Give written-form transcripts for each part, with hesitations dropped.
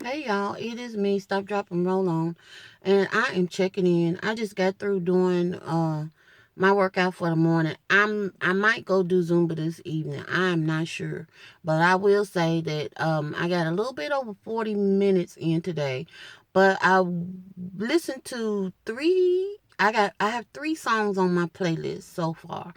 Hey y'all, it is me, Stop Drop and Roll On, and I am checking in. I just got through doing my workout for the morning. I might go do Zumba this evening. I'm not sure. But I will say that I got a little bit over 40 minutes in today. But I listened to I have three songs on my playlist so far.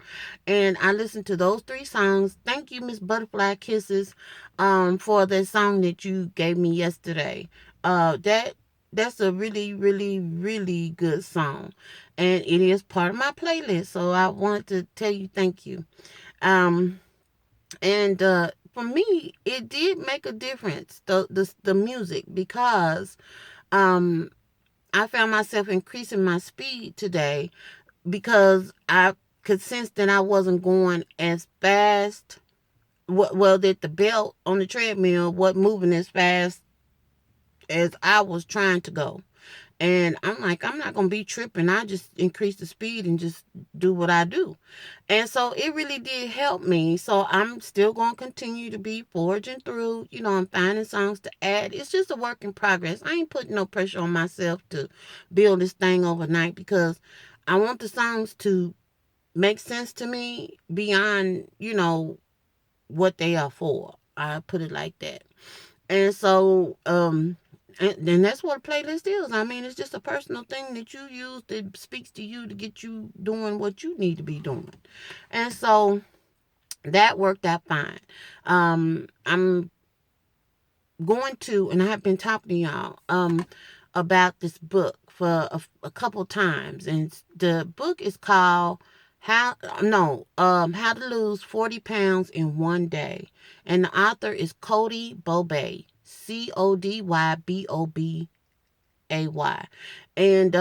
And I listened to those three songs. Thank you, Miss Butterfly Kisses, for the song that you gave me yesterday. That's a really, really, really good song, and it is part of my playlist. So I wanted to tell you thank you. Um, and for me, it did make a difference, the music, because um I found myself increasing my speed today because I could sense that I wasn't going as fast. Well, that the belt on the treadmill wasn't moving as fast as I was trying to go. And I'm like, I'm not going to be tripping. I just increase the speed and just do what I do. And so it really did help me. So I'm still going to continue to be forging through. I'm finding songs to add. It's just a work in progress. I ain't putting no pressure on myself to build this thing overnight because I want the songs to make sense to me beyond, what they are for. I put it like that. And so, and that's what a playlist is. I mean, it's just a personal thing that you use that speaks to you to get you doing what you need to be doing. And so that worked out fine. I'm going to, and I have been talking to y'all about this book for a couple times, and the book is called How to Lose 40 Pounds in One Day, and the author is Cody Bobay, Codybobay, and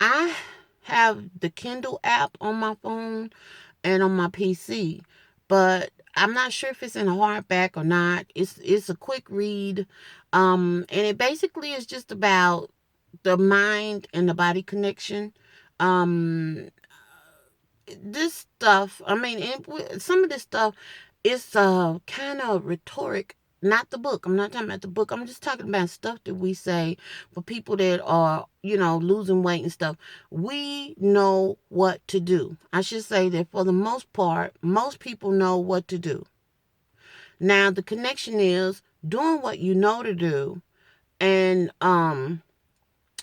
I have the Kindle app on my phone and on my PC, but I'm not sure if it's in a hardback or not. It's a quick read, and it basically is just about the mind and the body connection. Um, this stuff, I mean, some of this stuff is kind of rhetoric. Not the book. I'm not talking about the book. I'm just talking about stuff that we say for people that are, losing weight and stuff. We know what to do. I should say that for the most part, most people know what to do. Now, the connection is doing what you know to do and knowing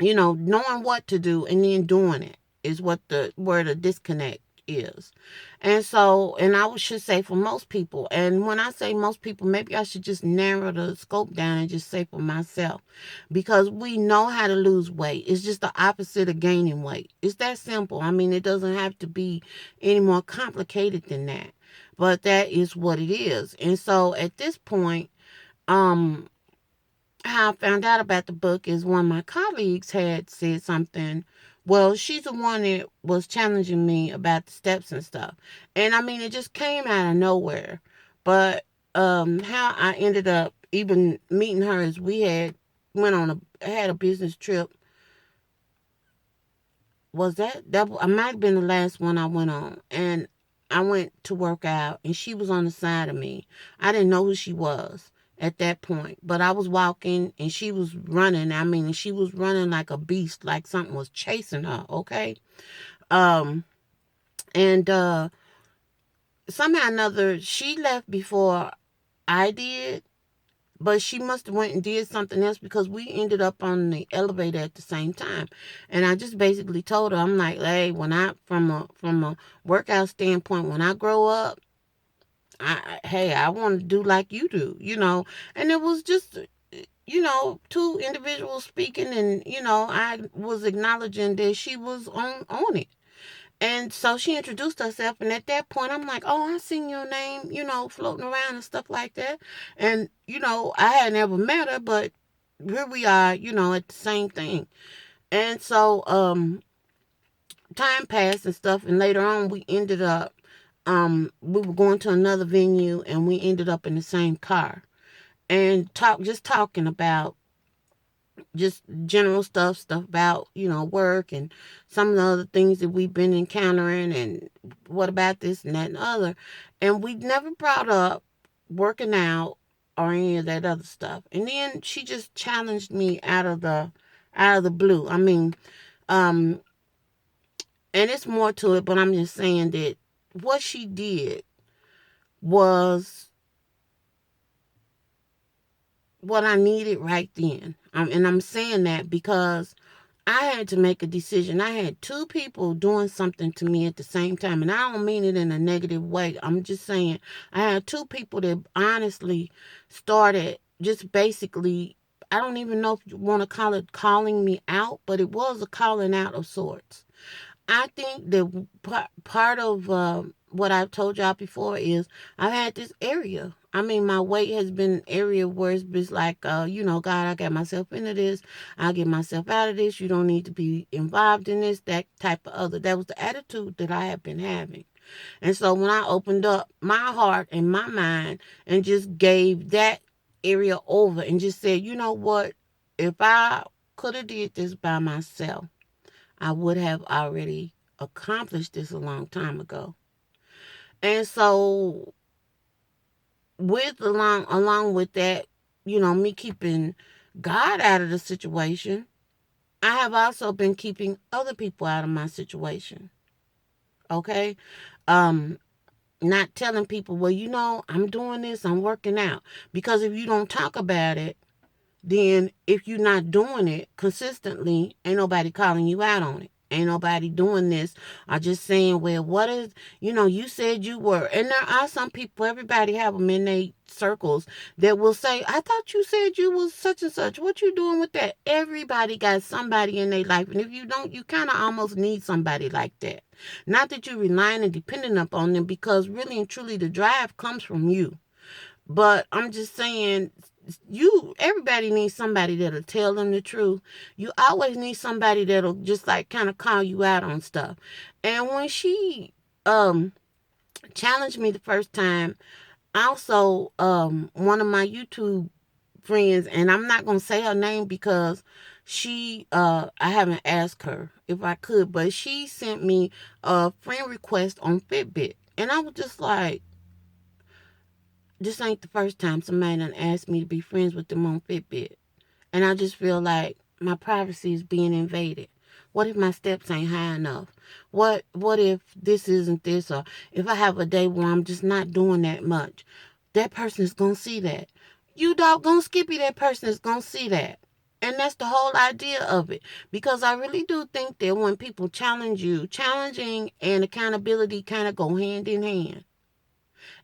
what to do and then doing it is where the disconnect is. And so, and I should say for most people, and when I say most people, maybe I should just narrow the scope down and just say for myself, because we know how to lose weight. It's just the opposite of gaining weight. It's that simple. I mean, it doesn't have to be any more complicated than that, but that is what it is. And so at this point, um, how I found out about the book is one of my colleagues had said something. Well, she's the one that was challenging me about the steps and stuff. And I mean, it just came out of nowhere. But how I ended up even meeting her is we had a business trip. Was that I might have been the last one I went on, and I went to work out, and she was on the side of me. I didn't know who she was at that point, but I was walking and she was running. I mean, she was running like a beast, like something was chasing her. Okay, um, and somehow or another she left before I did, but she must have went and did something else because we ended up on the elevator at the same time. And I just basically told her, I'm like, hey, when I from a workout standpoint, when I grow up, I want to do like you do. And it was just two individuals speaking, and I was acknowledging that she was on it. And so she introduced herself, and at that point, I'm like, "Oh, I seen your name, floating around and stuff like that." And I had never met her, but here we are, at the same thing. And so, time passed and stuff, and later on, we were going to another venue, and we ended up in the same car and just talking about just general stuff about, work and some of the other things that we've been encountering and what about this and that and other. And we never brought up working out or any of that other stuff. And then she just challenged me out of the blue. I mean, um, and it's more to it, but I'm just saying that what she did was what I needed right then. And I'm saying that because I had to make a decision. I had two people doing something to me at the same time. And I don't mean it in a negative way. I'm just saying I had two people that honestly started just basically, I don't even know if you want to call it calling me out, but it was a calling out of sorts. I think that part of what I've told y'all before is I've had this area. I mean, my weight has been an area where it's just like, God, I got myself into this. I'll get myself out of this. You don't need to be involved in this, that type of other. That was the attitude that I have been having. And so when I opened up my heart and my mind and just gave that area over and just said, you know what? If I could have did this by myself, I would have already accomplished this a long time ago. And so with along with that, me keeping God out of the situation, I have also been keeping other people out of my situation. Okay? Um Not telling people, well, I'm doing this, I'm working out. Because if you don't talk about it, then if you're not doing it consistently, ain't nobody calling you out on it. Ain't nobody doing this or just saying, well, what is, you said you were. And there are some people, everybody have them in their circles that will say, I thought you said you was such and such. What you doing with that? Everybody got somebody in their life. And if you don't, you kind of almost need somebody like that. Not that you're relying and depending upon them, because really and truly the drive comes from you. But I'm just saying, everybody needs somebody that'll tell them the truth. You always need somebody that'll just like kind of call you out on stuff. And when she challenged me the first time, also one of my YouTube friends, and I'm not gonna say her name because I haven't asked her if I could, but she sent me a friend request on Fitbit. And I was just like, this ain't the first time somebody done asked me to be friends with them on Fitbit. And I just feel like my privacy is being invaded. What if my steps ain't high enough? What if this isn't this, or if I have a day where I'm just not doing that much? That person is gonna see that. You doggone Skippy, that person is gonna see that. And that's the whole idea of it. Because I really do think that when people challenge you, challenging and accountability kind of go hand in hand.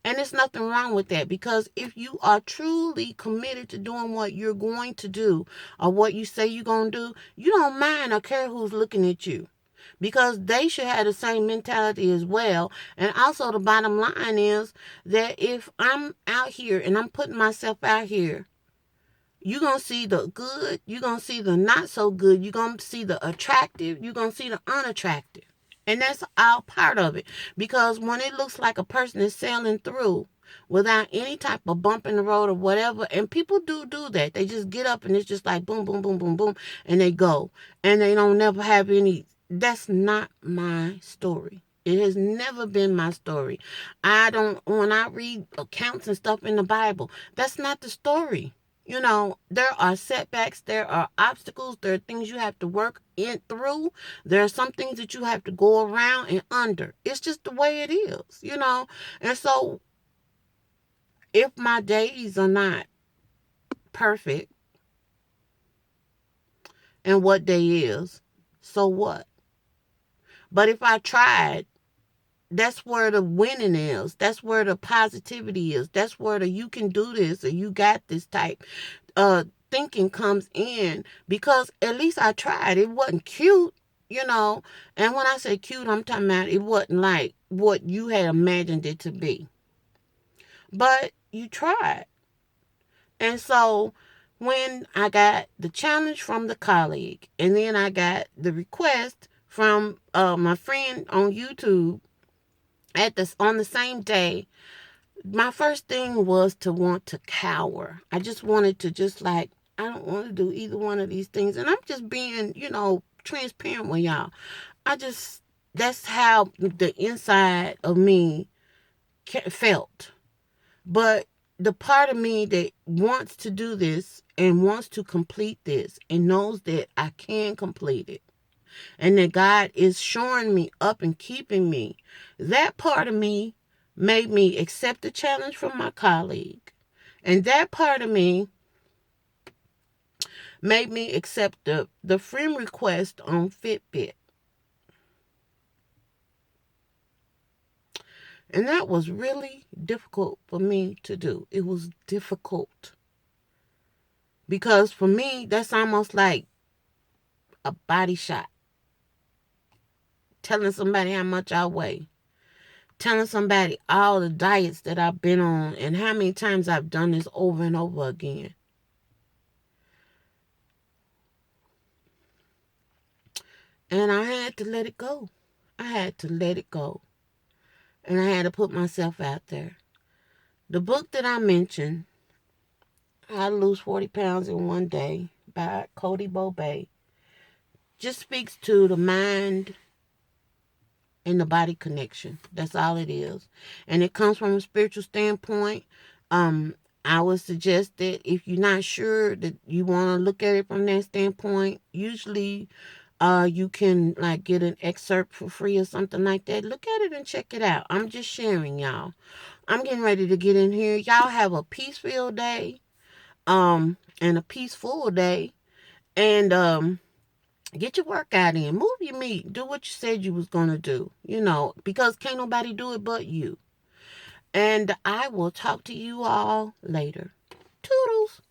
And there's nothing wrong with that, because if you are truly committed to doing what you're going to do or what you say you're going to do, you don't mind or care who's looking at you, because they should have the same mentality as well. And also, the bottom line is that if I'm out here and I'm putting myself out here, you're going to see the good, you're going to see the not so good, you're going to see the attractive, you're going to see the unattractive. And that's all part of it. Because when it looks like a person is sailing through without any type of bump in the road or whatever, and people do that. They just get up and it's just like boom, boom, boom, boom, boom, and they go. And they don't never have any. That's not my story. It has never been my story. When I read accounts and stuff in the Bible, that's not the story. There are setbacks, there are obstacles, there are things you have to work in through. There are some things that you have to go around and under. It's just the way it is. And so if my days are not perfect, and what day is, so what? But if I tried, that's where the winning is. That's where the positivity is. That's where the you can do this or you got this type uh thinking comes in, because at least I tried. It wasn't cute. And when I say cute, I'm talking about it wasn't like what you had imagined it to be. But you tried. And so when I got the challenge from the colleague, and then I got the request from my friend on YouTube on the same day, my first thing was to want to cower. I just wanted to just like, I don't want to do either one of these things. And I'm just being, transparent with y'all. That's how the inside of me felt. But the part of me that wants to do this and wants to complete this and knows that I can complete it and that God is showing me up and keeping me, that part of me made me accept the challenge from my colleague. And that part of me made me accept the friend request on Fitbit. And that was really difficult for me to do. It was difficult. Because for me, that's almost like a body shot. Telling somebody how much I weigh. Telling somebody all the diets that I've been on and how many times I've done this over and over again. And I had to let it go. I had to let it go. And I had to put myself out there. The book that I mentioned, How to Lose 40 Pounds in One Day by Cody Bobay, just speaks to the mind and the body connection. That's all it is. And it comes from a spiritual standpoint. Um, I would suggest that if you're not sure that you want to look at it from that standpoint, usually you can like get an excerpt for free or something like that. Look at it and check it out. I'm just sharing, y'all. I'm getting ready to get in here. Y'all have a peaceful day, and a peaceful day, and get your workout in. Move your meat. Do what you said you was gonna do. Because can't nobody do it but you. And I will talk to you all later. Toodles.